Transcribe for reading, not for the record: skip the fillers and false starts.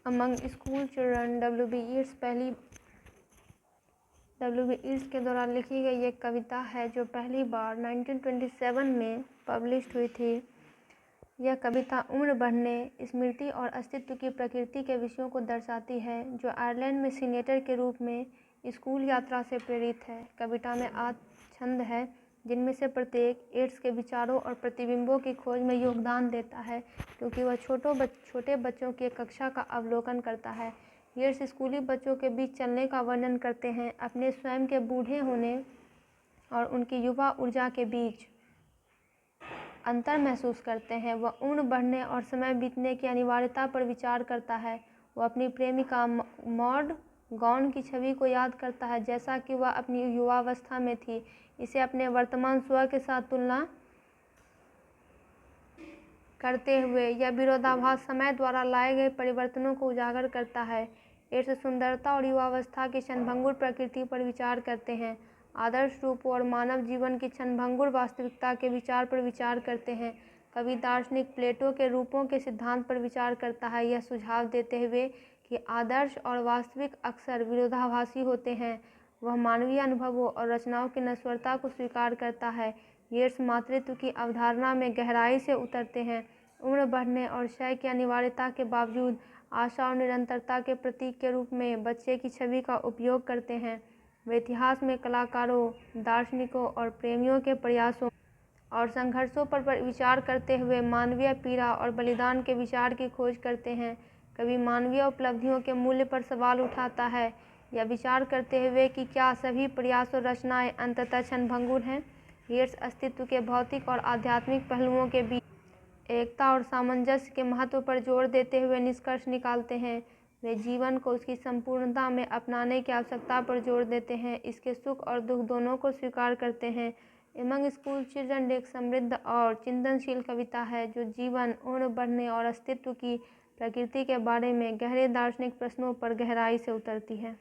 Among school children W.B. Yeats के द्वारा लिखी गई एक कविता है जो पहली बार 1927 में पब्लिश हुई थी। यह कविता उम्र बढ़ने, स्मृति और अस्तित्व की प्रकृति के विषयों को दर्शाती है, जो आयरलैंड में सीनेटर के रूप में स्कूल यात्रा से प्रेरित है। कविता में 8 छंद है, जिनमें से प्रत्येक येट्स के विचारों और प्रतिबिंबों की खोज में योगदान देता है, क्योंकि वह छोटे बच्चों की एक कक्षा का अवलोकन करता है। येट्स स्कूली बच्चों के बीच चलने का वर्णन करते हैं, अपने स्वयं के बूढ़े होने और उनकी युवा ऊर्जा के बीच अंतर महसूस करते हैं। वह उम्र बढ़ने और समय बीतने की अनिवार्यता पर विचार करता है। वह अपनी प्रेमिका मॉड गॉन की छवि को याद करता है, जैसा कि वह अपनी युवावस्था में थी। इसे अपने वर्तमान स्व के साथ तुलना करते हुए यह विरोधाभास समय द्वारा लाए गए परिवर्तनों को उजागर करता है। येट्स सुंदरता और युवावस्था की क्षणभंगुर प्रकृति पर विचार करते हैं, आदर्श रूपों और मानव जीवन की क्षणभंगुर वास्तविकता के विचार पर विचार करते हैं। कवि दार्शनिक प्लेटो के रूपों के सिद्धांत पर विचार करता है, यह सुझाव देते हुए कि आदर्श और वास्तविक अक्सर विरोधाभासी होते हैं। वह मानवीय अनुभवों और रचनाओं की नश्वरता को स्वीकार करता है। येट्स मातृत्व की अवधारणा में गहराई से उतरते हैं। उम्र बढ़ने और क्षय की अनिवार्यता के बावजूद आशा और निरंतरता के प्रतीक के रूप में बच्चे की छवि का उपयोग करते हैं। वे इतिहास में कलाकारों, दार्शनिकों और प्रेमियों के प्रयासों और संघर्षों पर विचार करते हुए मानवीय पीड़ा और बलिदान के विचार की खोज करते हैं। कवि मानवीय उपलब्धियों के मूल्य पर सवाल उठाता है, यह विचार करते हुए कि क्या सभी प्रयास और रचनाएं अंततः क्षणभंगुर हैं। येट्स अस्तित्व के भौतिक और आध्यात्मिक पहलुओं के बीच एकता और सामंजस्य के महत्व पर जोर देते हुए निष्कर्ष निकालते हैं। वे जीवन को उसकी संपूर्णता में अपनाने की आवश्यकता पर जोर देते हैं, इसके सुख और दुख दोनों को स्वीकार करते हैं। अमंग स्कूल चिल्ड्रन एक समृद्ध और चिंतनशील कविता है, जो जीवन, उम्र बढ़ने और अस्तित्व की प्रकृति के बारे में गहरे दार्शनिक प्रश्नों पर गहराई से उतरती है।